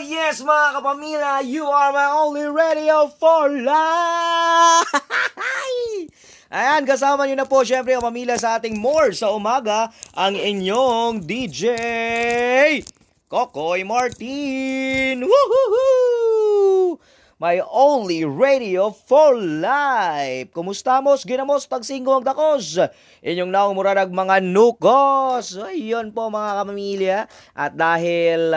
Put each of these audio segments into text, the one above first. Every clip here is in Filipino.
yes mga kapamilya, you are my only radio for life! Ayan, kasama nyo na po syempre kapamilya sa ating more sa umaga, ang inyong DJ Kokoy Martin! Woohoo! My only radio for life. Kumusta mos? Ginamos tagsinggo ang dakos. Inyong naumurarag mga nukos. Ayun po mga kapamilya. At dahil,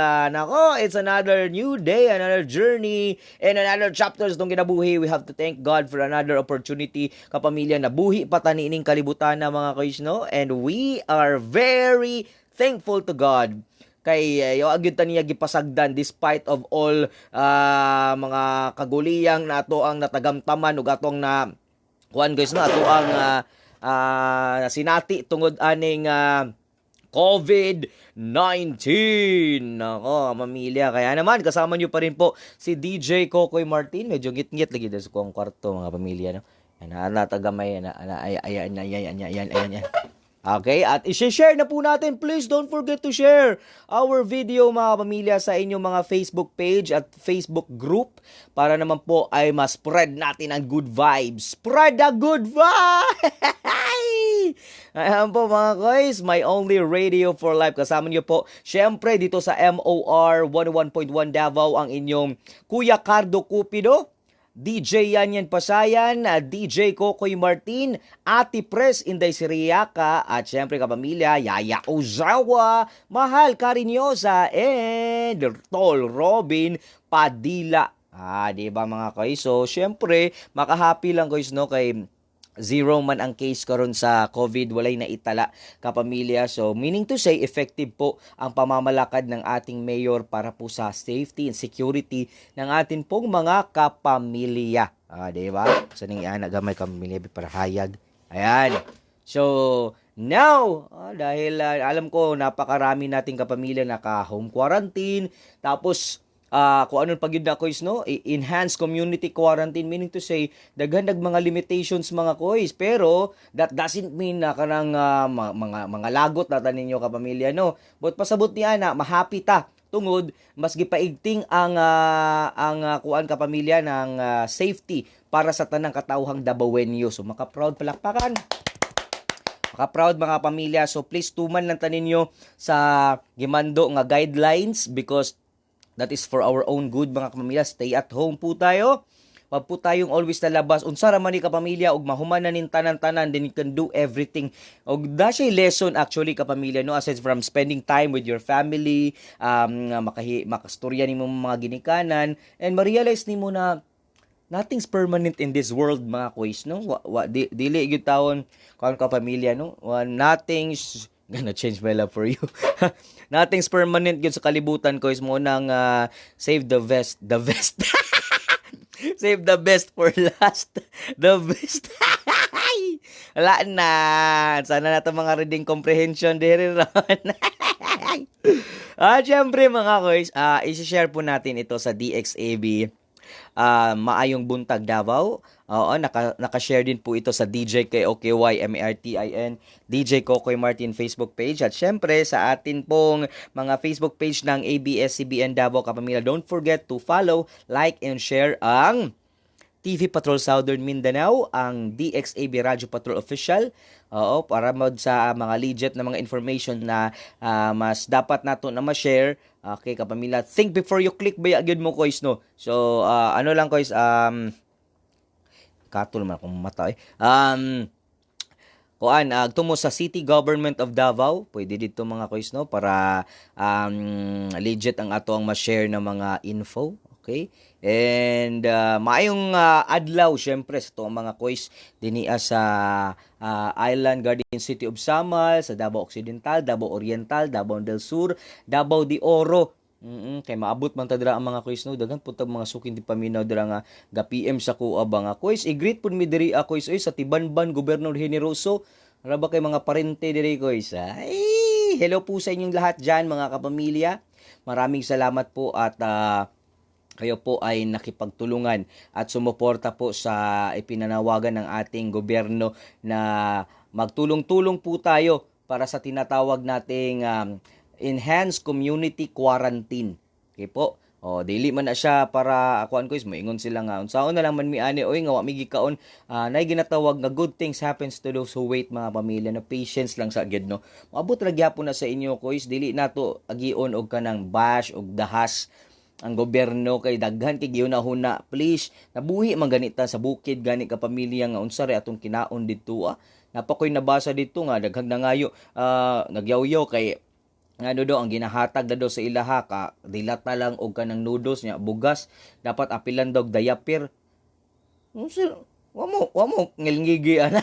it's another new day, another journey, and another chapters itong kinabuhi. We have to thank God for another opportunity, kapamilya, na buhi patanining kalibutan na mga kaisno. And we are very thankful to God kay yung agyud niya gipasagdan despite of all mga kaguliyang na ato ang natagamtaman ug atong na kuan guys no ato ang sinati tungod aning COVID-19. Nako, mamilya. Kaya naman, kasama nyo pa rin po si DJ Kokoy Martin. Medyo ngit-ngit lagi sa kong kwarto, mga pamilya. No? Ayan, natagamay. Ayan. Okay, at i-share na po natin. Please don't forget to share our video mga pamilya sa inyong mga Facebook page at Facebook group para naman po ay ma-spread natin ang good vibes. Spread the good vibes! Ayan po mga guys, my only radio for life. Kasama niyo po, syempre dito sa MOR 101.1 Davao ang inyong Kuya Cardo Cupido, DJ Yanyan Pasayan, DJ Kokoy Martin, Ate Pres Inday Siriaka, at syempre kapamilya, Yaya Ozawa, Mahal Karinyosa, and Tol Robin Padilla. Diba mga guys? So, syempre, makahappy lang guys, no, kay zero man ang case karon sa COVID, walay na itala kapamilya. So, meaning to say, effective po ang pamamalakad ng ating mayor para po sa safety and security ng atin pong mga kapamilya. Diba? Sa ning nagamay kapamilya para hayag. Ayan. So, now, dahil alam ko napakarami nating kapamilya naka-home quarantine, tapos kung anong pagyud na kois no, enhanced community quarantine, meaning to say daghan mga limitations mga kois, pero that doesn't mean na kanang mga lagot na taninyo kapamilya no, but pasabot niya na mahappy ta tungod mas gipaigting ang kuan kapamilya ng safety para sa tanang katawhang Dabawenyo. So maka-proud, palakpakan. Maka-proud mga pamilya. So please tuman lang taninyo sa gimando nga guidelines because that is for our own good mga kapamilya. Stay at home po tayo. Wag po tayong always nalabas. Unsa ra man ni kapamilya og mahuman na nin tanan-tanan, then you can do everything. Og da siya lesson actually kapamilya no, aside from spending time with your family, makastorya nimo mga ginikanan, and ma-realize nimo na nothing's permanent in this world mga kuys no. Dili gyud tawon kon kapamilya no. Nothing's gonna change my love for you. Nothing's permanent yun sa kalibutan ko is mo nang save the best. Save the best for last. The best. Wala na. Sana na ito mga reading comprehension din ron. Siyempre mga guys, isi-share po natin ito sa DXAB. Maayong Buntag Davao. Naka-share din po ito sa DJ KOKY MARTIN, DJ Kokoy Martin Facebook page. At syempre sa atin pong mga Facebook page ng ABS-CBN Davao kapamilya, don't forget to follow, like, and share ang TV Patrol Southern Mindanao, ang DXAB Radio Patrol Official. Para sa mga legit na mga information na mas dapat nato na ma-share. Okay, kapamilya, think before you click ba agad mo kois no. So, ano lang kois, katol man akong mata tumo sa City Government of Davao, pwede dito mga kois no, para legit ang ato ang ma-share na mga info. Okay? And maayong adlaw syempre sa itong mga kois diniya sa Island Garden City of Samal, sa Davao Occidental, Davao Oriental, Davao del Sur, Davao de Oro. Kay maabot man ta dira ang mga kois no, daghan pud mga sukin di paminaw dira nga ga PM sa kuha mga kois. I-greet pud mi diri kois sa Tibanban Gobernador Generoso. Ara ba kay mga parente diri kois? Ay, hello po sa inyong lahat diyan mga kapamilya. Maraming salamat po at kayo po ay nakipagtulungan at sumuporta po sa ipinanawagan ng ating gobyerno na magtulong-tulong po tayo para sa tinatawag nating enhanced community quarantine. Okay po? Dili man na siya para akuan ko is moingon sila nga unsaon na lang man mi ani oy nga wa mi gikaon nay ginatawag nga good things happens to those who wait mga pamilya na patience lang sa gyud no. Maabot ra gyapon na sa inyo ko is dili nato agion og kanang bash og dahas ang gobyerno kay daghan kay gihuna-huna. Please, nabuhi man ganita sa bukid gani ka pamilya nga unsa re atong kinaon didto Napakoy nabasa dito nga daghang nangayo nagyaw-yaw kay ano daw ang ginahatag na daw sa ilaha ka dilat na lang og kanang noodles nya bugas dapat apilan daw diaper. Sir, wa mo ngilngigi ana.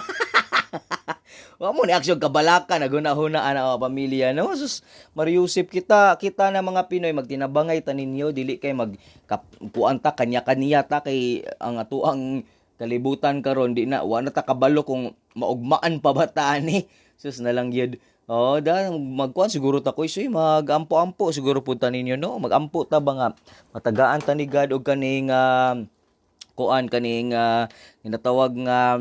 Wa mo ni aksyon kabalaka naguna-huna ana pamilya no. Sus Mariusip kita na mga Pinoy magtinabangay ta ninyo dili kay magkuanta kanya-kanya ta kay ang atuang kalibutan karon di na wa na ta kabalo kung maugmaan pa ba ta ani. Sus na lang gyud. Magkuhan siguro ta ko isoy magampo-ampo siguro punta ninyo no. Magampo ta ba nga matagaan ta ni God og kaning kuan kaning ginatawag nga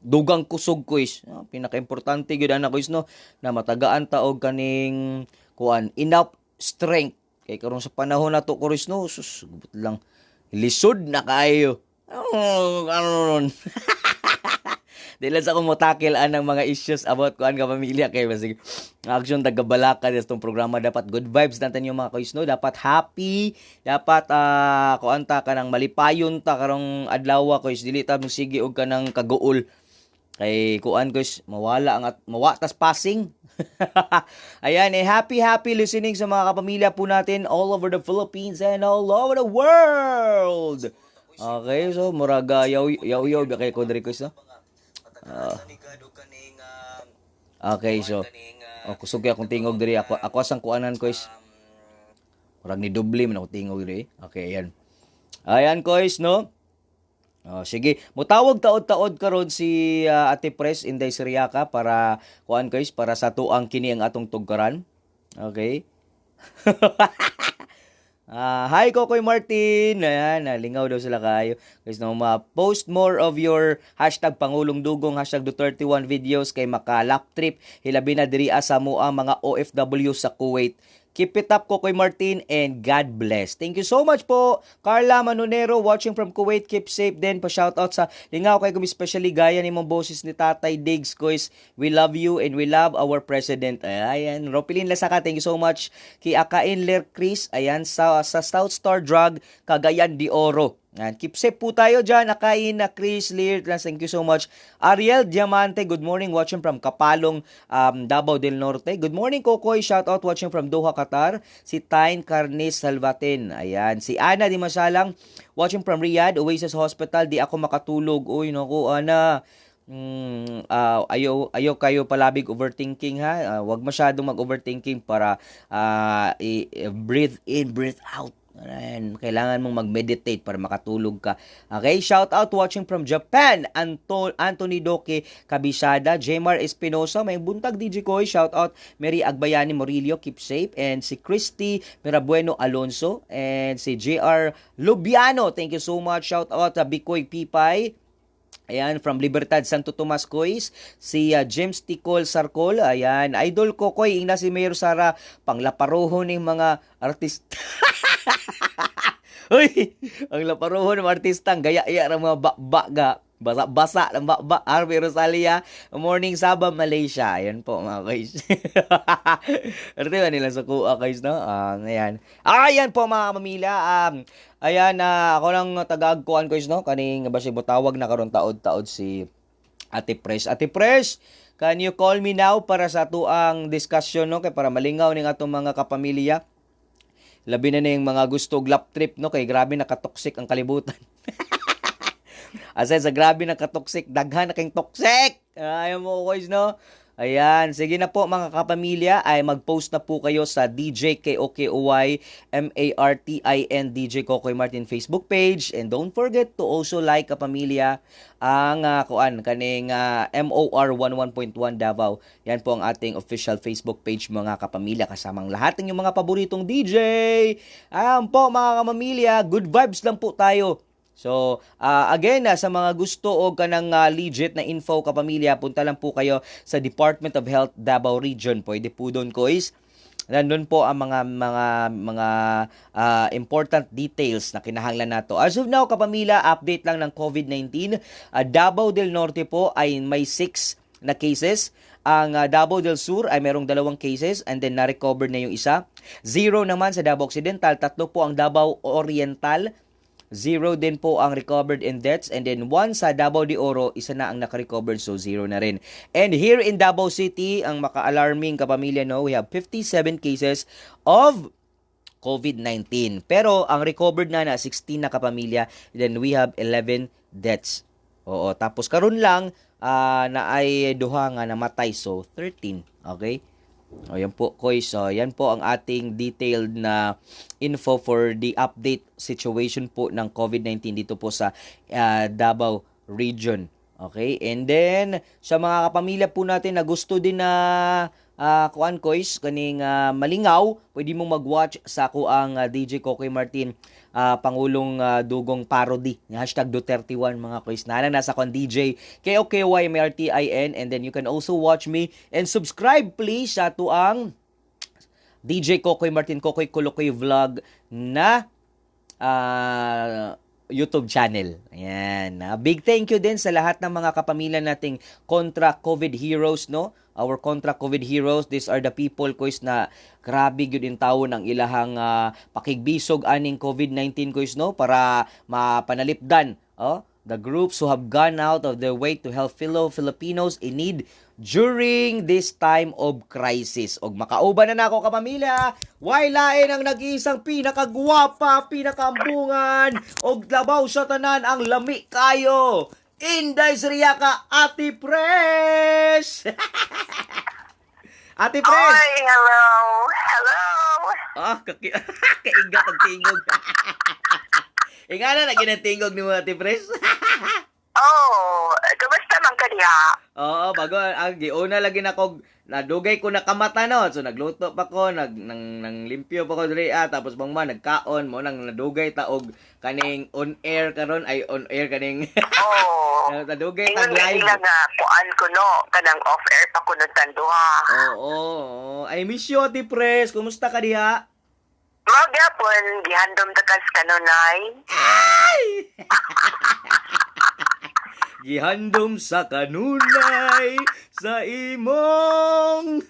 dugang kusog ko is pinaka-importante gyud ana ko is no na matagaan ta og kaning kuan enough strength kay karon sa panahon nato ko is no sus lang lisod na kayo. Ano Dili sa akong motakil anang mga issues about kuan ka pamilya kay basig action tagabalaka sa tong programa dapat good vibes natin yung mga kuis no dapat happy dapat kuan ta kanang malipayon ta karong adlaw kuis dili ta sige og kanang kaguol kay kuan kuis mawala ang mawatas passing. Ayan happy listening sa mga kapamilya po natin all over the Philippines and all over the world. Okay, so muraga yaw kay ko diri kuis no. Okay, so kusog kay akong tingog diri ako asang kuanan ko is murag ni doble man ako tingog diri. Okay, ayan ko is no. Sige, mutawag taod-taod karon si Ate Pres Inday Siriaca para kuan ko is para sa tuang kini ang atong tugkaran. Okay. Hi Kokoy Martin. Ayan, lingaw daw sila kayo. Guys, no, post more of your hashtag Pangulong Dugong, hashtag Duterte 1 videos kay maka-lap trip. Hilabi na diri sa mo ang mga OFW sa Kuwait. Keep it up, Kokoy Martin, and God bless. Thank you so much po. Carla Manonero, watching from Kuwait. Keep safe din. Pa-shoutout sa lingaw kay kung especially gaya ni mong boses ni Tatay Diggs. Guys, we love you and we love our President. Ayan, Ropilin Lasaka, thank you so much. Kay Akain Ler Chris, ayan, sa South Star Drug, Cagayan de Oro. And keep safe po tayo dyan. Akain na Chris Lear. Thank you so much. Ariel Diamante, good morning. Watching from Kapalong, Davao del Norte. Good morning, Kokoy. Shout out watching from Doha, Qatar. Si Tain Carnes Salvatin. Ayan. Si Ana Di Masalang, watching from Riyadh, Oasis Hospital. Di ako makatulog. Uy, naku, Ana. Ayaw kayo palabig overthinking ha. Wag masyadong mag-overthinking para breathe in, breathe out. Ayan, kailangan mong mag-meditate para makatulog ka. Okay, shout out watching from Japan, Anthony Doke Kabisada, Jmar Espinosa, may buntag DJ Koy, shout out Mary Agbayani Morillo, keep safe, and si Christy Mirabueno Alonso, and si JR Lubiano, thank you so much, shout out Bikoy Pipay. Ayan, from Libertad, Santo Tomas Cois, si James Ticol Sarcol, ayan, idol ko Koy, ina si Mayor Sara, panglaparoho ng mga artista. Uy, ang laparohon ng artista, gaya-iya ng mga bakbaga, basa-basa ng bakba, Arby Rosalia, Morning Sabah, Malaysia. Ayan po mga guys. Arte ba nila sa kuha guys, no? Ayan. Ayan po mga mamila. Ayan, ako lang tagaagkuhan guys, no? Kaning basi butawag na karon taod-taod si Ate Pres. Ate Pres, can you call me now para sa tuang discussion, no? Kay para malingaw ning atong mga kapamilya. Labi na yung mga gusto glap trip, no? Kay grabe nakatoxic ang kalibutan. Asay sa grabe nakatoxic, daghan na kayong toxic. Ayaw mo, guys, no? Ayan, sige na po mga kapamilya, ay mag-post na po kayo sa DJ KOKOY MARTIN DJ Kokoy Martin Facebook page, and don't forget to also like kapamilya ang kaning MOR 11.1 Davao. Yan po ang ating official Facebook page mga kapamilya, kasamang lahat ng mga paboritong DJ. Ayan po mga kapamilya, good vibes lang po tayo. So, again, sa mga gusto o kanang legit na info kapamilya, punta lang po kayo sa Department of Health Davao Region. Pwede po doon, guys. Nandun po ang mga important details na kinahanglan nato. As of now, kapamilya, update lang ng COVID-19. Davao del Norte po ay may 6 na cases. Ang Davao del Sur ay merong 2 cases and then na-recover na yung isa. 0 naman sa Davao Occidental, 3 po ang Davao Oriental. 0 din po ang recovered in deaths, and then 1 sa Davao de Oro, isa na ang naka-recovered, so 0 na rin. And here in Davao City, ang maka-alarming kapamilya, no, we have 57 cases of COVID-19. Pero ang recovered na 16 na kapamilya, then we have 11 deaths. Oo, tapos karon lang na ay duha nga namatay, so 13. Okay? O yan po, Koy. So, yan po ang ating detailed na info for the update situation po ng COVID-19 dito po sa Davao region. Okay? And then, sa mga kapamilya po natin na gusto din na kuan, Koys, kaning malingaw, pwede mong mag-watch sa ako ang DJ Kokoy Martin Pangulong Dugong Parody. Hashtag Duterte1 mga Koys. Nalang nasa kon DJ KOKYMRTIN, and then you can also watch me and subscribe please sa tuang DJ Kokoy Martin Kokoy Kolokoy Vlog na YouTube channel. Ayan. Big thank you din sa lahat ng mga kapamilya nating kontra COVID heroes, no? Our kontra COVID heroes, these are the people, Koys, na grabe gyud in tawo ng ilahang pakigbisog aning COVID-19, Koys, no? Para mapanalipdan, the groups who have gone out of their way to help fellow Filipinos in need during this time of crisis. Og makauban na nako kapamilya, why lain ang nag-iisang pinakagwapa, pinakambungan, og labaw sa tanan ang lami kayo. Inday Sriya ka, Ate Pres! Ate Pres! Oy, hello! Hello! Kaigat ang tingog. Ingana na ginatingog ni mo, Ate Pres. Oh, kamusta man ka diha? Oo, bago ang giuna lagi na kog nadugay ko na kamata no. So nagluto pa ko, nang limpyo pa ko diri tapos bangma nagkaon mo nang nadugay ta og kaning on air karon ay on air kaning Oh. nadugay ta Ingon live. nga nga kuan ko no, kanang off air pa ko nagtanduha. Oo. I miss you, Ate Pres. Kumusta ka diha? Magyapon gihandom ta kas kanunay. Ay! Gihandom sa kanunay sa imong.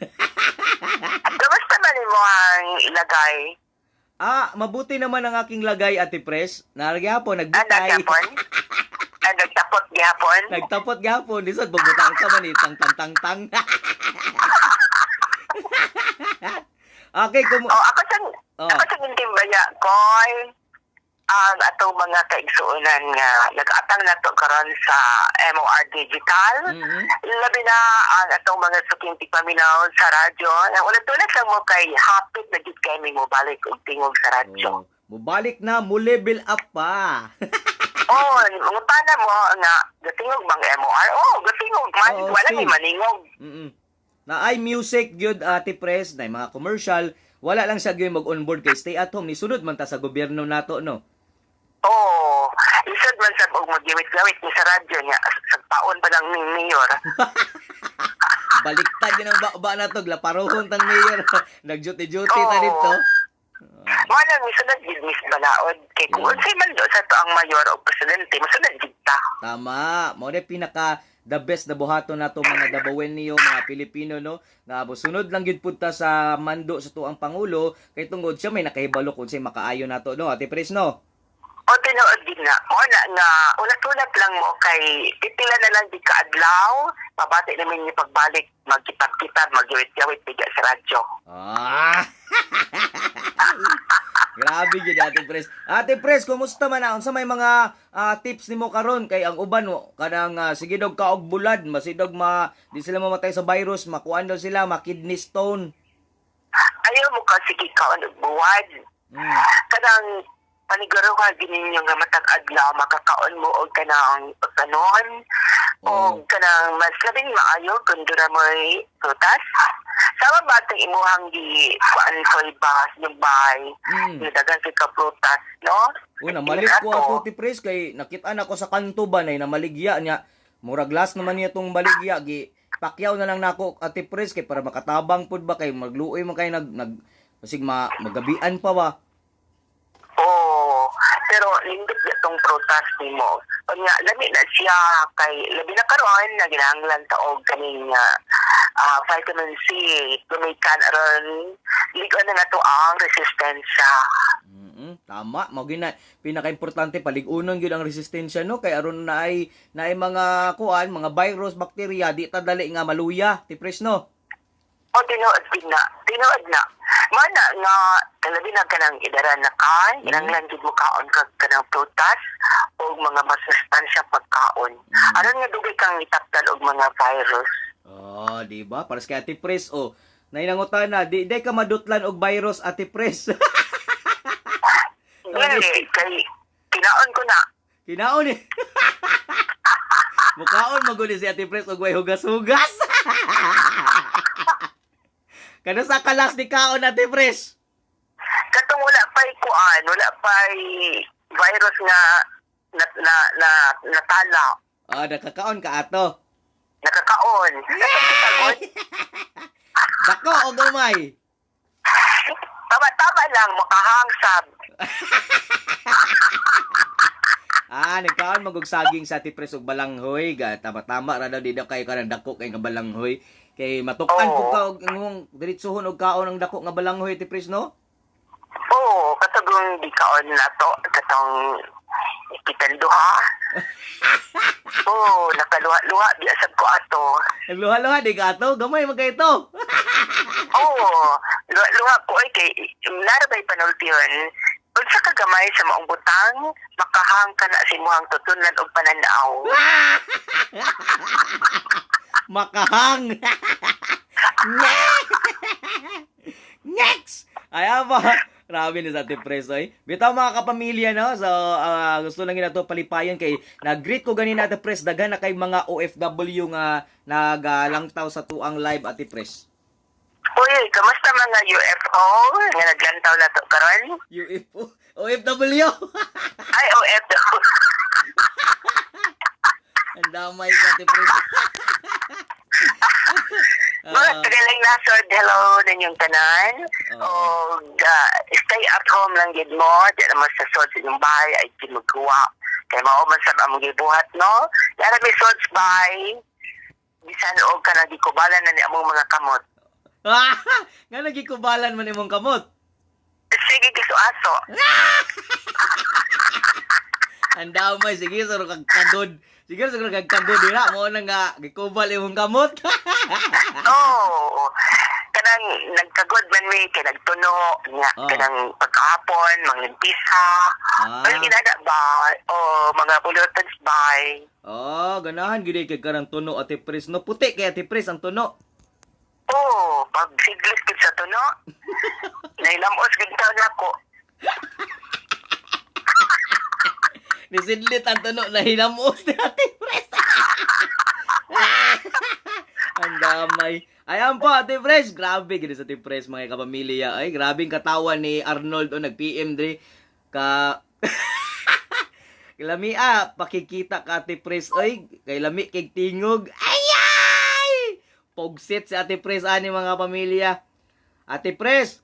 Kamusta man mo ang ilagay? Mabuti naman ang aking lagay, Ate Pres. Nagyapon, nagbitay. Nagyapon? Nagtapot gyapon? Nagtapot gapon. Lisod, bubutang ka man tang tang tang tang. Okay, Ako sa intimbaya koy ang atong mga kaigsuonan nga nag-atang nato karon sa MOR Digital. Mm-hmm. Labi na ang atong mga suking tipaminaw sa radyo. Ulit-ulit lang mo kay hapit na gid kay mi mo balik og tingog sa radyo. Mubalik na, mo level up pa. Mga pana mo nga gatingog bang MOR? Gatingog man. Wala ni maningog. Na ay music gyud, Ate Pres, na mga commercial, wala lang siya gyud mag-onboard kay stay at home ni sunod man ta sa gobyerno nato, no. Isod man sa og maggiwit-gawit ni sa radyo niya sa taon pa lang ni mayor. Baliktad yun ang ba na to, glaparohon tang mayor. Nag-duty-duty ta dito. Wala ni sunod gid mis balaod kay kung unsay man do sa to ang mayor o presidente masunod gid ta. Tama, mo na pinaka the best na buhaton nato mga Dabawen niyo, mga Pilipino, no, nga sunod lang gid pud ta sa mando sa tuang pangulo kay tungod siya may nakahibalo kung say makaayo nato, no, Ate Pres, no. Tinuod din na mo na nga ulat-ulat lang mo kay pipila na lang di kaadlaw mabati namin ni pagbalik magkitap-kitap magyawit-yawit biga sa radyo. Grabe gid, Ate Pres. Ate Pres, kumusta man na? Unsa may mga tips nimo karon kay ang uban mo kanang sige dog ka og bulad, masidog di sila mamatay sa virus, makuan daw sila kidney stone. Ayaw mo ka sige ka og buwad. Kanang paniguruhan gininyo nga matag adlaw makakaon mo og kanang pagkanon o kanang mas labing maayo kung dura mo'y prutas. Sama ba itong imuhang di kuan ko'y bahas yung bahay nidagan ka prutas, no? Namalig ko ako, Ate Pres, kay nakita na ko sa kanto ba na namaligya niya. Murag last naman niya itong baligya. pakyaw na lang nako Ate Pres kay para makatabang pud ba kay magluoy man kay basig magabian pa ba. Oo. Pero lindot itong prutas nimo. Unya lami na siya kay labi na karon na ginahanglan ta og kaning vitamin C, lumikan aron ligon na nato ang resistensya. Tama, mao gina pinaka-importante paligunon gyud ang resistensya no kay aron naay mga kuan, mga virus, bakterya di ta dali nga maluya, Ate Pres no. O tinuod na. Mana nga kalabi na kanang idaran na kan, inanglan gid mo kaon kag kanang prutas o mga masustansya pagkaon. Aron nga dugay kang itaptal og mga virus. Oh, di ba? Para sa Ate Pres, nainangutan na, di ka madutlan og virus, Ate Pres. Dili, kay kinaon ko na. Kinaon eh. Mukaon maguli si Ate Pres og way hugas-hugas. Kano sa kalas ni kaon, Ate Pres? Katong wala pa'y kuan, wala pa'y virus nga natala. Nakakaon ka ato. Nakakaon. Dako o gamay. Tama-tama lang, makahangsab. Nagkaon magog saging sa Ate Pres og balanghoy. Tama-tama ra daw di daw kay kanang dako kay nga balanghoy. Kay matukan ko ka og imong diretsuhon og kaon ang dako nga balanghoy, Ate Pres, no? Oo, katagong di kaon na to, katong ikitanduha. Oo, nakaluha-luha, biyasab ko ato. Nagluha-luha, di ka ato? Gamay, magkay ito. Oo, luha-luha ko ay kay, narabay panultiyon, kung sa kagamay sa maong butang, makahang ka na si muhang tutunan o pananaw. Makahang! Next! Ayan ba? Grabe ni sa Ate Pres, oy. Bitaw mga kapamilya, no? So, gusto lang na to palipayan kay nag-greet ko ganina Ate Pres, daghan na kay mga OFW nga nagalangtaw sa tuang live, Ate Pres. Uy, kamusta mga UFO nga naglantaw na to karon? UFO? OFW? Ay, OFW. Ang damay ka, Ate Pres. Mga tagalang nasod, hello ninyong tanan. O stay at home lang gid mo. Di naman sa sod sa inyong bahay ay kinugkuha. Kaya mauman sa among gibuhat, no? Yara may sods bay. Bisan og ka nagikubalan na ni among mga kamot. Nga nagikubalan man imong kamot. Sige, giso-aso. Ang damay, sige, saro kag kagod. Sige, saro kag kagod dira mo na nga gikubal imong kamot. Oo. Kanang nagkagod man mi kay nagtuno nya kanang pagkahapon manglimpisa. Pero ginada ba o mga bulotons bay. Ganahan gid kay karang tuno, Ate Pres, no? Puti kay Ate Pres ang tuno. Oo, pag siglis gid sa tuno. Nailamos gid taon nako. Nisidlit ang tuno na hinamos ni Ate Pres. Ang damay. Ayan po, Ate Pres. Grabe, gini sa Ate Pres, mga kapamilya. Ay, grabing katawan ni Arnold o nag-PM dre. Lamia, pakikita ka, Ate Pres. Ay, kay lami, kay tingog. Ay! Pogsit si Ate Pres, ani mga pamilya. Ate Pres.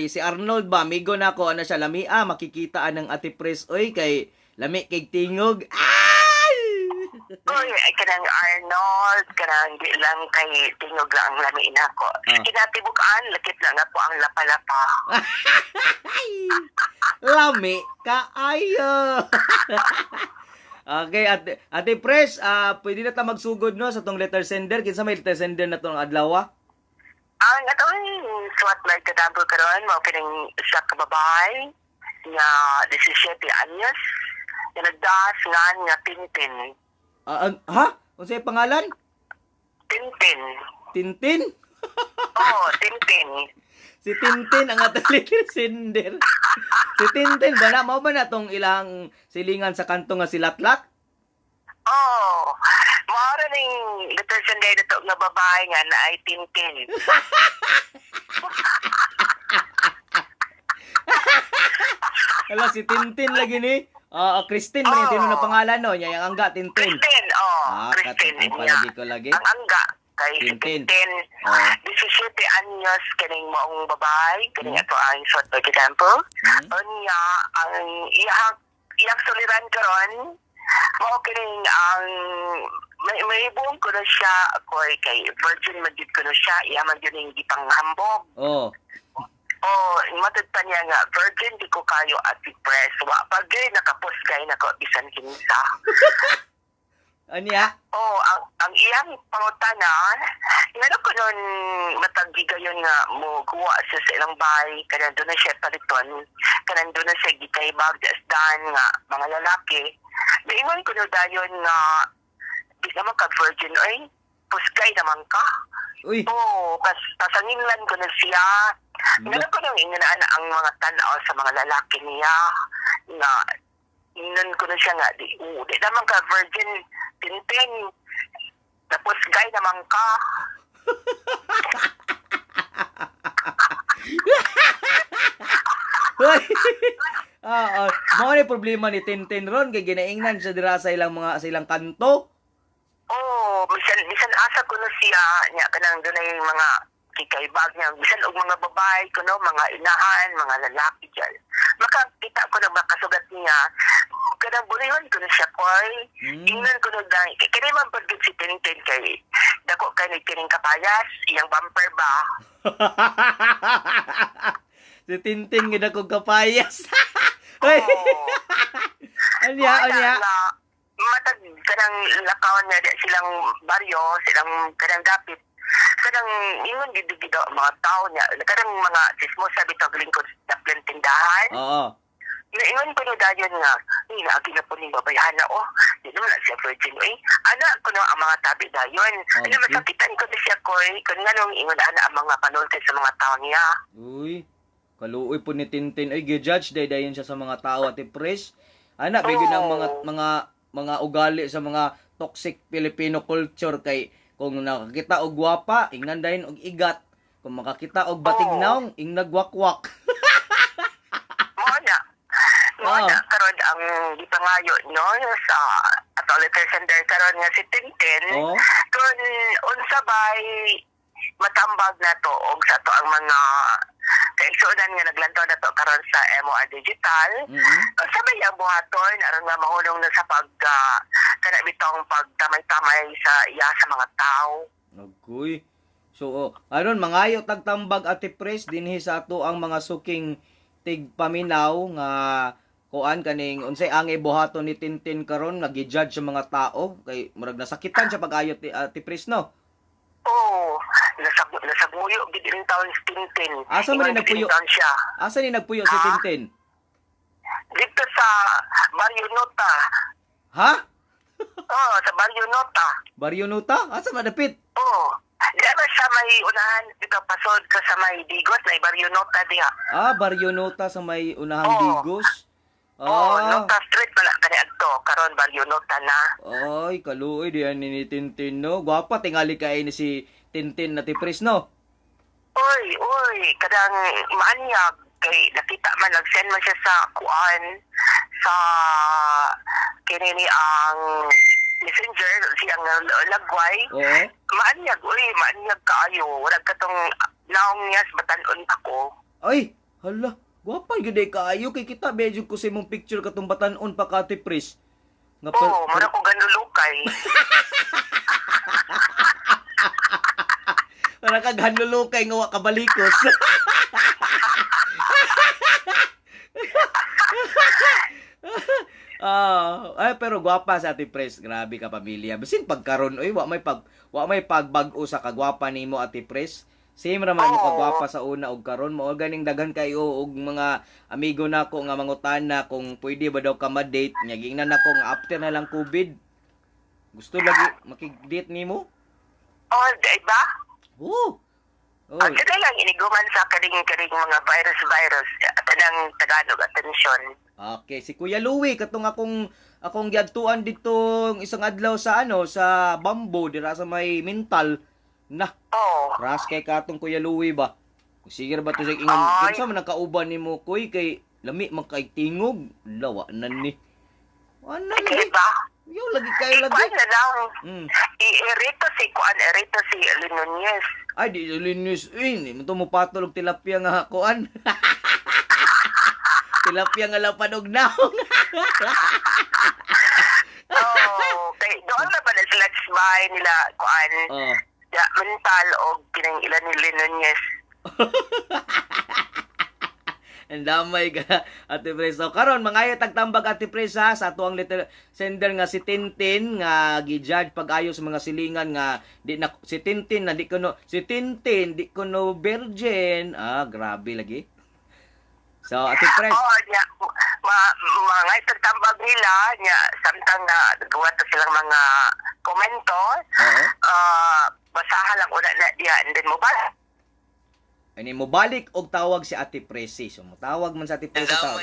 Si Arnold ba, amigo na ko, ano siya, lamia, makikita ng Ate Pres. Oy, kay lami, kay tingog. Uy, ay kanang Arnold, kanang di lang kay tingog lang ang lami na ko. Kinatibukaan, lakit lang ako ang lapalapa. Lami ka ayo. Okay, Ate Pres, pwede na ta magsugod no sa tong letter sender. Kinsa may letter sender na tong adlaw? Ang atong swat like kadampo karon, mao kining sa kababay nga 17 anyos. Nga nagdas nga Tintin. Ha? Unsay pangalan? Tintin. Tintin? Oo, Tintin. Si Tintin ang atong letter sender. Si Tintin ba na? Mao ba na tong ilang silingan sa kanto nga si Latlat? Oo. Maara ning letter sender dito nga babae nga na ay Tintin. Ala, si Tintin lagi ni. Christine man yung na pangalan no. Nya ang angga Tintin. Tintin, Christine katong niya. palagi ko lagi. Ang angga kay si Tintin. Tintin. Oo. 17 anyos kaning maong babae, kaning ato ang short for example. Unya ang iyang suliran karon mao kining ang may buong ko na siya ako kay virgin magid ko na siya iya man yun yung gipanghambog. Oh. Oh, matod pa niya nga, virgin di ko kayo at press. Wa pagay nakapos kay nako bisan kinsa. Anya? Oh, ang iyang pangutana, ngano ko nun matagigayon nga mo kuha siya sa ilang bahay, kanang doon na siya paliton, kanang doon na siya gitay bagdasdan nga mga lalaki. Naingon ko nun dayon nga, di naman ka virgin, ay, puskay naman ka. Uy. Oo, pasanginlan ko na siya. Ngano ko nang inganaan ang mga tanaw sa mga lalaki niya nga inon ko na siya nga di naman ka virgin Tintin tapos guy naman ka. Mao ni problema ni Tintin ron kay ginaingnan siya dira sa ilang kanto. Oh, bisan asa ko na siya nya kanang dunay mga kikaibag niya bisan og mga babae kuno mga inahan mga lalaki diyan makakita ko na makasugat niya kanang bulihon ko na siya koy ingnan ko na dai kini man pud si Tintin kay dako kay ni kining kapayas iyang bumper ba. Si Tintin gid ako kapayas. Hoy. Anya. Matag kanang lakawan nga silang baryo silang kanang dapit kanang ingon gid mga tao niya kanang mga sismo sa bitog lingkod sa plantindahan. Oo. Ingon ko na dayon nga agi na po ni babayhan na di naman na siya virgin ana ko na ang mga tabi dayon ano masakitan ko na siya koy kun nganong ingon ana ang mga panulti sa mga tao niya. Uy, kaluoy po ni Tintin ay gi-judge dayon siya sa mga tao at i-press. Ana bigyan ng mga ugali sa mga toxic Filipino culture kay kung nakakita og gwapa ingnan dayon og igat kung makakita og batignaw ing nagwakwak. Muna karon ang gipangayo no sa Atolete Center karon nga si Tintin kung unsa bay matambag na to og sa to ang mga kaigsuonan nga naglantaw na to karon sa MOA Digital. Sabay ang buhaton aron nga mahulong na sa kana bitong pagtamay-tamay sa iya sa mga tao. Agoy. So aron mangayo tagtambag ati press dinhi sa ato ang mga suking tigpaminaw nga kuan kaning unsay ang buhaton ni Tintin karon nagi-judge sa mga tao kay murag nasakitan siya pag-ayo ati press no. Oh, nasagmuyo gid in town si Tintin. Asa man ni nagpuyo? Siya. Asa ni nagpuyo si Tintin? Dito sa Barrio Nota. Ha? Oh, sa Barrio Nota. Barrio Nota? Asa madapit? Oh. Di ba sa may unahan dito pasod ka sa may Digos, may Barrio Nota diha. Barrio Nota sa may unahang Digos. Nota Street pala kani adto karon Barrio Nota na. Ay, kaluoy diyan ni Tintin no. Gwapa tingali kay ni si Tintin na tipres no. Uy, kadang maanyag kay nakita man nag-send man siya sa kuan sa kinini ang messenger siyang lagway. Maanyag kaayo wala katong naong niyas batan-on ako. Ay, hala. Gwapa gyud kaayo kay kita medyo ko sa imong picture katong batan-on pa ka tipres. Mura ko ganulukay. Para kag hanulukay nga wa kabalikos. Pero gwapa sa Ate Pres, grabe ka pamilya. Bisin pagkaron oy wa may pagbag-o sa kagwapa nimo Ate Pres. Same ra man mo kagwapa sa una og karon mo ganing daghan kayo og mga amigo nako nga mangutana kung pwede ba daw ka ma-date nya gingnan nako nga after na lang COVID. Gusto lagi makig-date nimo? Di ba? Ang sila lang iniguman sa karing mga virus at ng Tagalog atensyon. Okay, si Kuya Louie katong akong giadtuan dito isang adlaw sa sa Bambo dira sa may Mental na. Ras kay katong Kuya Louie ba. Sige ba to sa ingon kinsa man nakauban nimo kuy kay lami man kay tingog lawa nan ni. Ano ni? Ba? Yung lagi kayo lagi. Ikuan na lang. Mm. Erito si Linonyes. Ay, di linis. Hindi mo ito mo patulog tilapia nga kuan. Tilapia nga lapanog naong. Kay doon na ba na sila sa bahay nila, kuan, Oh. ya, mental o kinang ilan ni Linonyes. Ang damay ka, Ate Pres. So, karon mangayo tagtambag, Ate Pres, ha, sa atuang letter sender nga si Tintin, nga gi-judge pag-ayo sa mga silingan nga, di na, si Tintin, na di ko no, si Tintin, di ko no virgin. Ah, grabe lagi. So, Ate Pres. Nya, mga itagtambag nila, nya, samtang na gawa to silang mga komento, basahan lang una na diya, and then mo ba? Ani mo balik og tawag si Ate Presi. So mo tawag man sa Ate Presi tawag.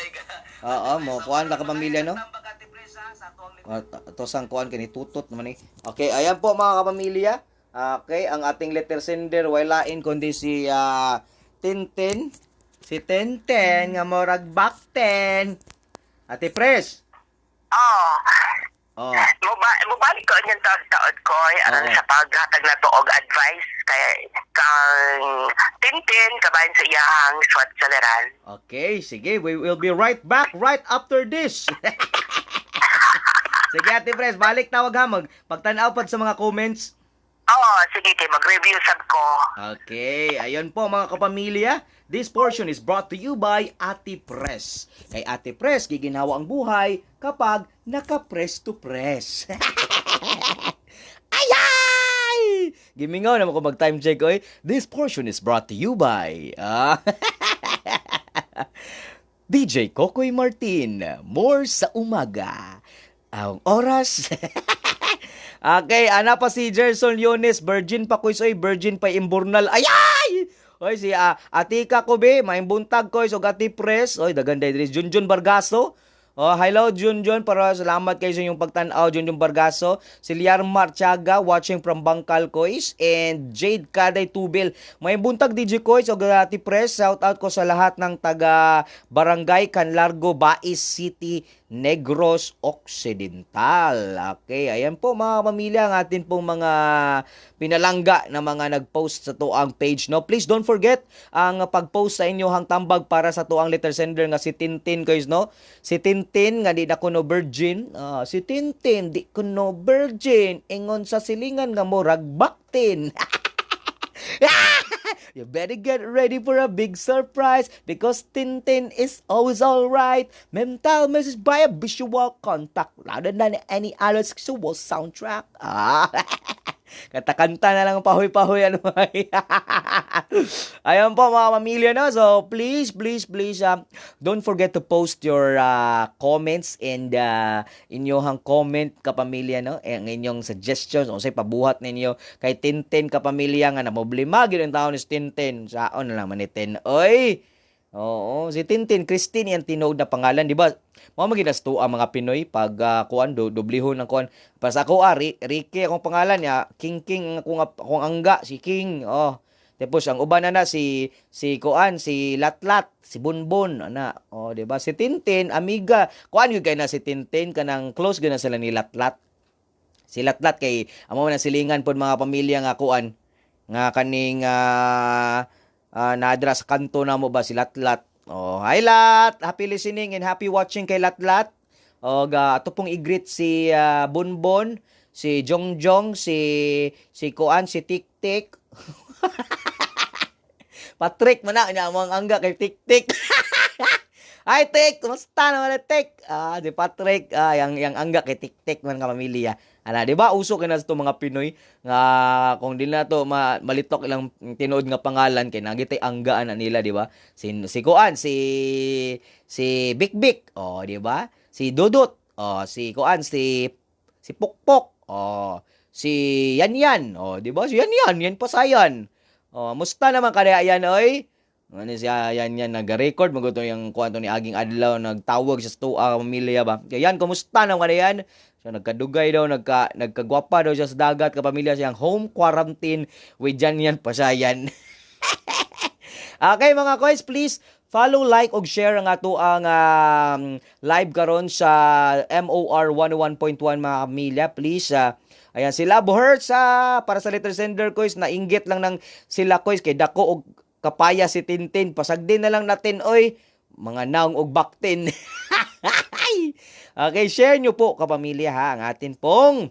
Oo, mo kuan ka kapamilya no. To sang kuan kani tutot naman ni. Okay, ayan po mga kapamilya. Okay, ang ating letter sender walain kundi si Tintin. Si Tintin nga morag bakten. Ate Pres. Oh. Mubalik ko niyang taod ko aron sa paghatag na to og advice kay kang Tintin kabayan sa iyang swat saleran. Okay, sige. We will be right back right after this. Sige, Ate Pres, balik tawag ha. Pagtanaw pa sa mga comments. Sige, mag-review sab ko. Okay, ayun po mga kapamilya. This portion is brought to you by Ate Pres. Kay Ate Pres, giginawa ang buhay kapag naka-press to press. Ayay! Gimingaw naman ko mag-time check, oy. This portion is brought to you by DJ Kokoy Martin. More sa umaga. Ang oras. Okay, ana pa si Gerson Leones, virgin pa ko soy, virgin pa imburnal. Ayay! Oy si Atika ko be, maimbuntag ko so Ate Pres. Oy daganda diri Junjun Bargaso. Oh, hello Junjun, para salamat kayo sa inyong pagtan-aw Junjun Bargaso. Si Liar Marchaga watching from Bangkal Kois and Jade Kaday Tubil. Maimbuntag DJ Kois o Ate Pres. Shout out ko sa lahat ng taga Barangay Canlargo, Bais City, Negros Occidental. Okay, ayan po mga pamilya ang atin pong mga pinalangga na mga nag-post sa tuang page. No, please don't forget ang pag-post sa inyohang tambag para sa tuang letter sender nga si Tintin guys, no. Si Tintin nga di na kuno virgin. Si Tintin di kuno virgin. Ingon sa silingan nga mo ragbaktin. You better get ready for a big surprise because Tintin is always alright. Mental message by a visual contact rather than any other sexual soundtrack. Kanta-kanta na lang pahoy-pahoy ano. Ayan po mga pamilya no. So please don't forget to post your comments and inyong comment kapamilya no. Ang inyong suggestions o say pabuhat ninyo kay Tintin kapamilya nga na problema gid ang taon ni Tintin. Saon na lang man ni Tin. Oy. Oo, si Tintin Christine yung tinod na pangalan, di ba? Mga maginasto ang mga Pinoy pag kuan doblihon ng kuan. Pas ako Ricky akong pangalan niya, King akong angga si King. Oh. Tapos ang uban na si kuan si Latlat, si Bunbun ana. Oh, di ba? Si Tintin amiga. Kuan gyud kay na si Tintin kanang close gyud na sila ni Latlat. Si Latlat kay amo man silingan pod mga pamilya nga kuan nga kaning nadra sa kanto na mo ba si Latlat. Oh, hi Lat! Happy listening and happy watching kay Latlat. O ato pong i-greet si Bunbon, si Jongjong, si Kuan, si Tiktik. Patrick man na ang angga kay Tiktik. Hi Tik, kumusta naman Tik? Si Patrick, yang angga kay Tiktik man ka pamilya. Ala, di ba uso kay na sa mga Pinoy nga kung di na to malitok ilang tinuod nga pangalan kay nagitay anggaan na nila, di ba? Si Kuan, si Bik Bik, oh, di ba? Si Dudut, oh, si Kuan, si Pukpok, oh, si Yan, oh, di ba? Si Yan pasayan. Oh, musta naman kada yan oy? Ano siya yan nag-record maguto yung kwanto ni Aging Adlaw nagtawag sa tuwa pamilya ba. Kaya yan kumusta naman kada yan? So nagkadugay daw, nagkagwapa daw siya sa dagat kapamilya siyang home quarantine with Janyan Pasayan. Okay mga koys, please follow, like, og share ang ato ang live karon sa MOR 101.1 mga kamilya. Please, ayan sila, buhurt para sa letter sender koys, nainggit lang ng sila koys, kay dako og kapaya si Tintin. Pasagdin na lang natin, oy, mga naong og baktin. Okay, share nyo po kapamilya ha, ang atin pong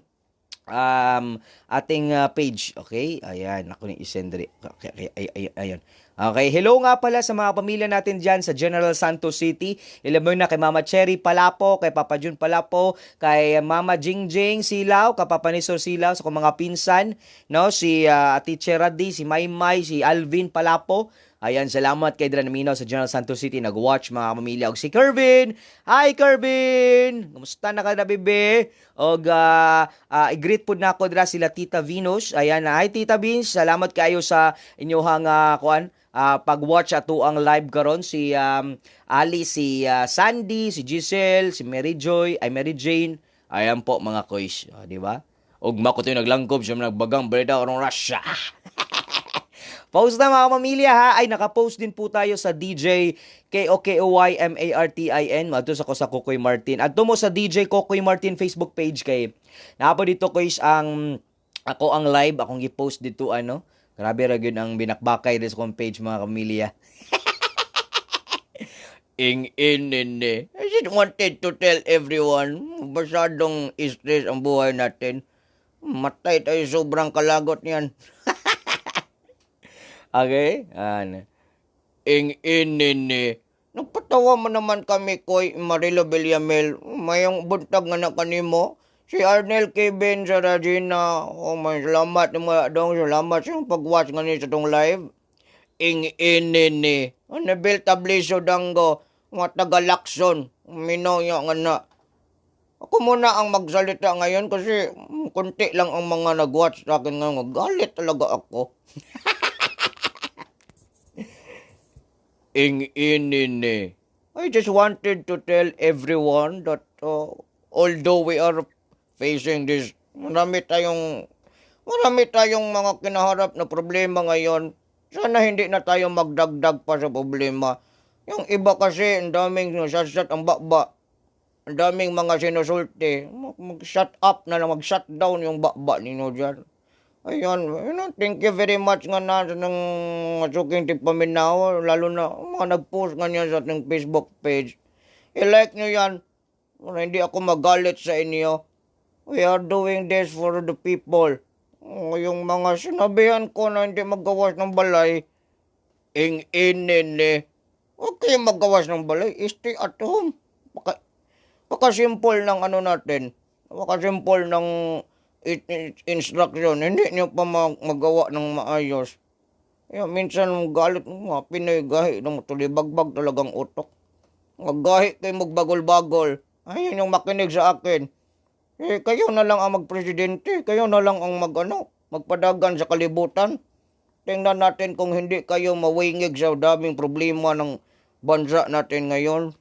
ating page. Okay? Ayan, ako ni isendre. Okay, ayan. Okay, hello nga pala sa mga pamilya natin dyan sa General Santos City. Ilamoy na kay Mama Cherry Palapo, kay Papa Jun Palapo, kay Mama Jingjing Silaw, kay Papa Nisor Silaw, sa mga pinsan, no? Si Ate Cherady, si Maymay, si Alvin Palapo. Ayan, salamat kay Dran Minaw sa General Santos City. Nag-watch mga pamilya. Og si Kervin. Hi, Kervin! Kumusta na ka na, bebe? Og i-greet po na ako dra sila Tita Venus. Ayan, hi Tita Beans. Salamat kayo sa inyohang pag-watch ato ang live karon. Si Ali, si Sandy, si Giselle, si Mary Jane. Ayan po mga koys. Di ba? Og mako tayo naglangkob siya nagbagang balita orong Russia. Post na mga pamilya ha, ay nakapost din po tayo sa DJ Kokoy Martin, ato sa Kokoy Martin. At mo sa DJ Kokoy Martin Facebook page kay. Napo dito guys ako ang live, akong i-post dito ano. Grabe ra gyud ang binakbakay sa kong page mga pamilya. I just wanted to tell everyone, masyadong stress ang buhay natin. Matay tayo, sobrang kalagot niyan. Okay? Nagpatawa mo naman kami, Koy Marilo Villamel. Mayang buntag nga na kanimo. Si Arnel K. Ben sa Regina. Oh, may salamat mga dong. Salamat sa pag-watch nga niya sa itong live. Nabil tabliso danggo. Mga taga-Lacson. Minoya nga na. Ako muna ang magsalita ngayon kasi kunti lang ang mga nag-watch sa akin nga. Galit talaga ako. I just wanted to tell everyone that although we are facing this, marami tayong mga kinaharap na problema ngayon. Sana hindi na tayo magdagdag pa sa problema. Yung iba kasi, ang daming nasasat ang bakba. Ang daming mga sinusulti. Mag-shut up na lang, mag-shut down yung bakba ninyo dyan. Ayan, thank you very much nga na ng masuking tipaminaw, lalo na mga nag-post nga niya sa ating Facebook page. I-like nyo yan, para hindi ako magalit sa inyo. We are doing this for the people. Yung mga sinabihan ko na hindi maggawas ng balay, huwag kayong maggawas ng balay, stay at home. Simple ng ano natin, simple ng instruction, hindi nyo pa magawa ng maayos. Minsan galit mga Pinoy gahi ng tulibagbag talagang utok. Gahi kayo magbagol-bagol. Ayun yung makinig sa akin. Kayo na lang ang magpresidente, kayo na lang ang magpadagan sa kalibutan. Tingnan natin kung hindi kayo mawingig sa daming problema ng bansa natin ngayon.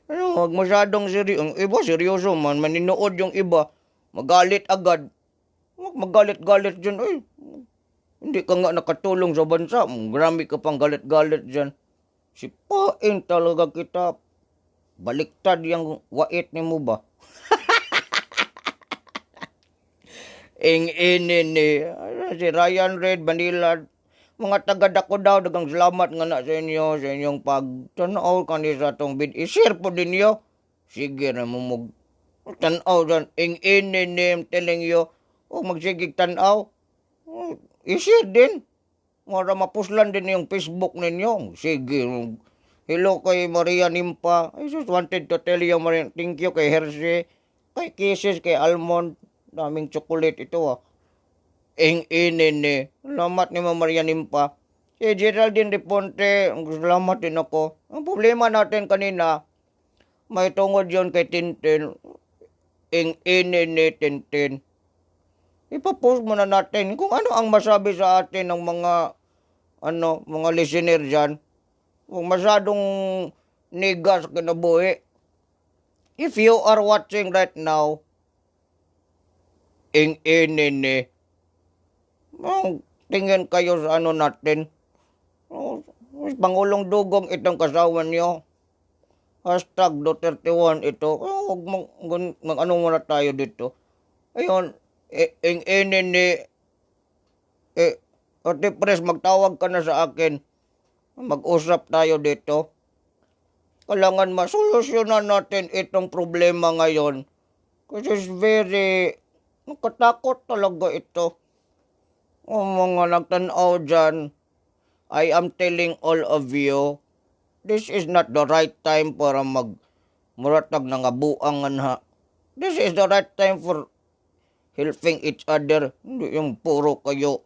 Huwag masyadong seryoso. Ang iba seryoso man, maninood yung iba. Magalit agad. Huwag magalit-galit dyan. Hindi ka nga nakatulong sa bansa. Marami ka pang galit-galit dyan. Sipain talaga kita. Baliktad yung wait ni mo ba? Si Ryan Red, Manila, mga taga-dako daw, dagang salamat nga na sa inyo, sa inyong pag-tanaw kanina sa itong bid. I-share po din nyo. Sige na mo tanaw dyan. I'm telling you, magsigig tanaw. I-share din. Mara mapuslan din yung Facebook ninyo. Sige. Hello kay Maria Nimpa. I just wanted to tell you, Maria, thank you kay Hershey, kay Kisses, kay Almond. Daming chocolate ito Salamat ni Maria Nimpa. Si Geraldine Reponte, salamat din ako. Ang problema natin kanina, may tungod yon kay Tintin. Tintin. Ipapost muna natin kung ano ang masabi sa atin ng mga listener dyan. Kung masyadong nigas kinabuhi. If you are watching right now, inini. Tingin kayo sa ano natin. Pangulong Dugong itong kasawa niyo. Hashtag Duterte 1 ito. Ano muna tayo dito. Ayun, inini. Ate Pres, magtawag ka na sa akin. Mag-usap tayo dito. Kailangan masolusyonan natin itong problema ngayon. Kasi it's very... Nakatakot talaga ito. Mga nagtanaw dyan, I am telling all of you, this is not the right time para muratag ng abuangan ha. This is the right time for helping each other. Hindi yung puro kayo.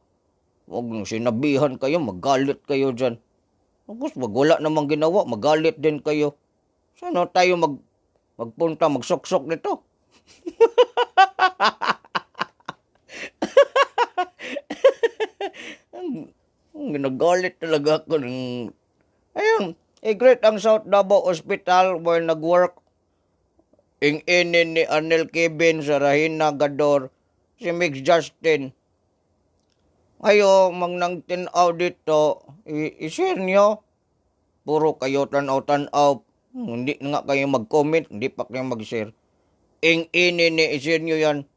Huwag nang sinabihan kayo, magalit kayo dyan. Tapos wag wala namang ginawa, magalit din kayo. Sana tayo magpunta, magsoksok nito. Ginagalit talaga ako ng... Ayun, great ang South Davao Hospital where nag-work inin ni Anel Kevin sa Rahina Gador, si Mix Justin. Ayo, nang tinaw dito, i-share nyo. Puro kayo tanaw-tanaw. Hindi nga kayo mag-comment, hindi pa kayo mag-share. Inin ni i-share nyo yan.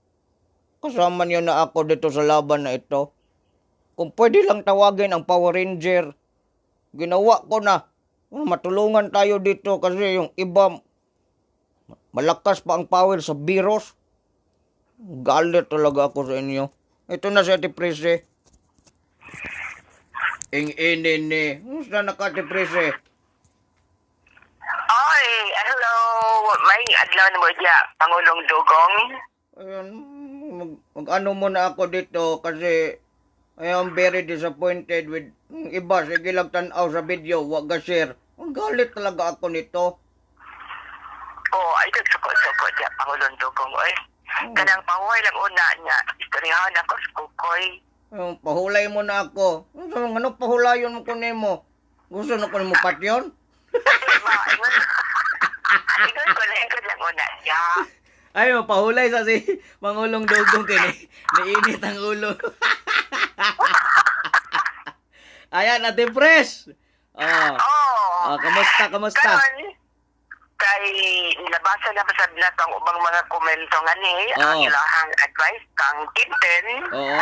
Kasama nyo na ako dito sa laban na ito. Kung pwede lang tawagin ang Power Ranger, ginawa ko na. Matulungan tayo dito kasi yung iba, malakas pa ang power sa virus. Galit talaga ako sa inyo. Ito na si Ate Prese. Inini. Musta na ka, Ate Prese? Oy, hello. May adlaw mo diya, Pangulong Dugong. Ayun, mag-ano muna ako dito kasi I am very disappointed with iba. Sige lang tanaw sa video, wag ga-share. Ang galit talaga ako nito. Oh, ay nagsuko-suko diya, Pangulong Dugong. Oy, kanang pahuway lang una niya. Istoryahan ako sa kukoy. Pahulay mo na ako. Ano pahulayon mo ko nemo? Gusto na ko mo patyon? Ikot lang una niya. Ay, pahulay sa si Pangulong Dugong kini. Nainit ang ulo. Ayan, Ate Pres. Kamusta? Karon, kay nabasa na ba sa vlog ang ubang mga komento nga ni ang ilahang advice kang Tintin. Oo.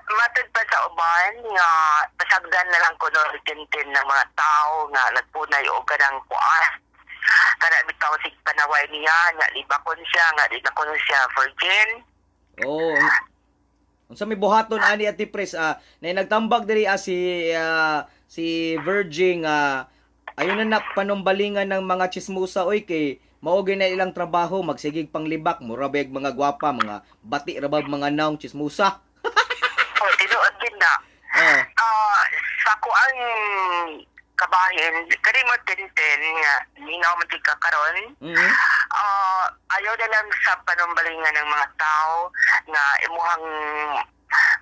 Matod pa sa uban nga pasagdan na lang ko no Tintin ng mga tao nga nagpunay o kanang kuan. Kada bitaw si panaway niya nga libakon siya nga di na kuno siya virgin. Oo. Unsa may buhaton ani Ate Pres na nagtambag diri si Virgin ayun na panumbalingan ng mga chismosa oy kay mao na ilang trabaho magsigig panglibak mura bag mga gwapa mga bati ra bag mga naong chismosa. Oh, tinuod din na. Sa kuang kabahin, kani mo Tintin nga minaw man ti kakaron. Ayaw na lang sa panumbalingan ng mga tao nga imuhang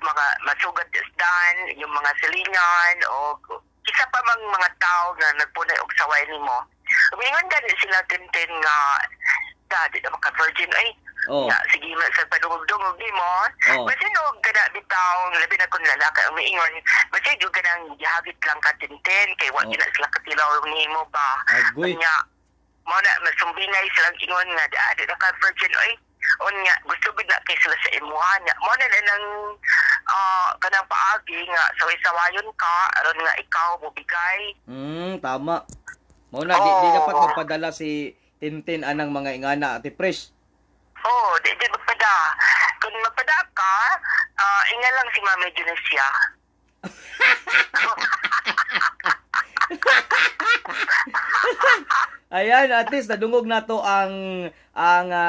mga masugat isdan, yung mga silingan o isa pa mang mga tao na nagpunay og saway nimo. Umingon gani sila Tintin nga dati na maka-virgin ay nga sige man sa padungog-dungog nimo. Basta no kada bitaw labi na kun lalaki umiingon. Basta yung kanang gihagit lang ka Tintin kay wa na sila katilaw nimo ba. Nya mo na masumbingay silang ingon nga dati na ka-virgin ay unya gusto gud na kay sila sa imuha nya mo na lang kanang paagi nga saway-sawayon ka aron nga ikaw mo bigay. Tama. Mo na di dapat magpadala si Tintin anang mga ingana Ate Pres. Di magpada. Kung magpada ka, inga lang si Mama Junesia. Ayan, at least nadungog na to ang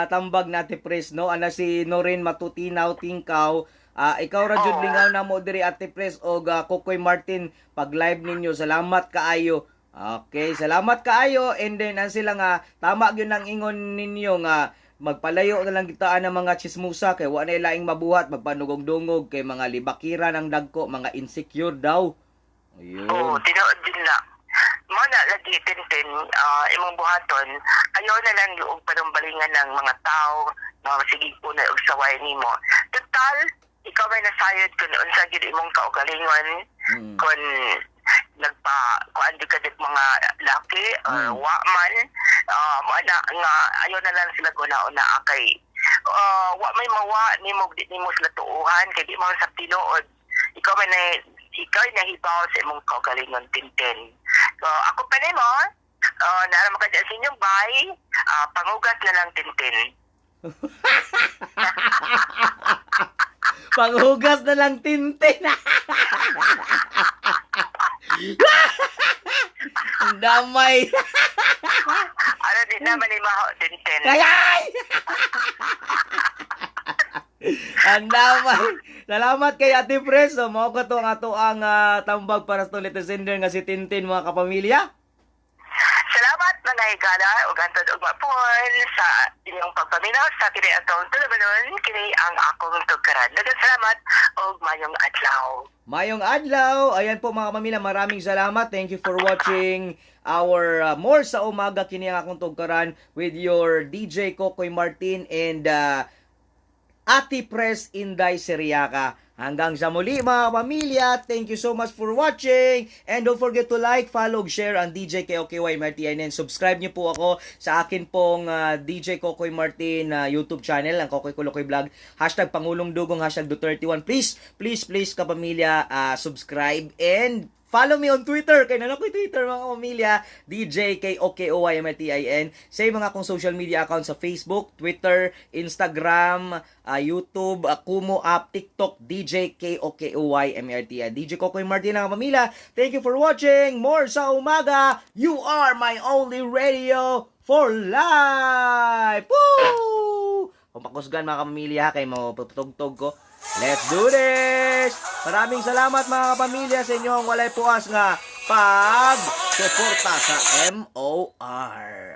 tambag na Ate Pres, no? Ana si Norin Matutinaw Tingkaw. Ikaw ra jud lingaw na mo diri Ate Pres og Kokoy Martin pag live ninyo. Salamat kaayo. Okay, salamat kaayo. And then ang sila nga tama gyud nang ingon ninyo nga magpalayo na lang kita ng mga chismusa kay wa na ilaing mabuhat magpanugog-dungog kay mga libakira ng dagko, mga insecure daw. Ayun. Tinuod din na. Mo na lagi Tintin, imong buhaton, ayaw na lang yung panumbalingan ng mga tao na sige po na og saway nimo. total, ikaw may nasayod kung unsa gid imong kaugalingon, kung kuan di ka dit mga laki, wa man, nga, ayaw na lang sila guna-una kay, wa may mawa, ni mo sila tuuhan, kay di mo sa tinuod, ikaw nahibaw sa imong kaugalingon, Tintin. So, ako pa nimo, naaraman ka dyan sa inyong bay, pangugas na lang, Tintin. Panghugas na lang, Tintin. Ang damay. Ano din naman ni Maho, Tintin. Kayay! Ang damay. Salamat kay Ate Preso. Mao ko to ang ato ang tambag para sa ulit sender nga si Tintin, mga kapamilya. Salamat mga higala ug antod og mapon sa inyong pagpaminaw sa kini atong tulumanon kini ang akong tugkaran. Daghang salamat ug mayong adlaw. Mayong adlaw. Ayan po mga kapamilya, maraming salamat. Thank you for watching our More sa Umaga kini ang akong tugkaran with your DJ Kokoy Martin and Ate Pres Inday Seriaca. Hanggang sa muli mga pamilya, thank you so much for watching. And don't forget to like, follow, share ang DJ KOKY Martin. And subscribe niyo po ako sa akin pong DJ Kokoy Martin YouTube channel, ang Kokoy Kulokoy Vlog. Hashtag Pangulong Dugong, hashtag Duterte1. Please kapamilya, subscribe and follow me on Twitter. Kaya na Twitter mga pamilya. DJ KOKOYMRTIN. Sa mga akong social media account sa Facebook, Twitter, Instagram, YouTube, Kumu app, TikTok, DJ KOKOYMRTIN. DJ Kokoy Martin mga pamilya. Thank you for watching. More sa Umaga. You are my only radio for life. Woo! Pampakusgan mga pamilya kay mo putugtog ko. Let's do this! Maraming salamat mga kapamilya sa inyong walay puas nga pag-suporta sa MOR.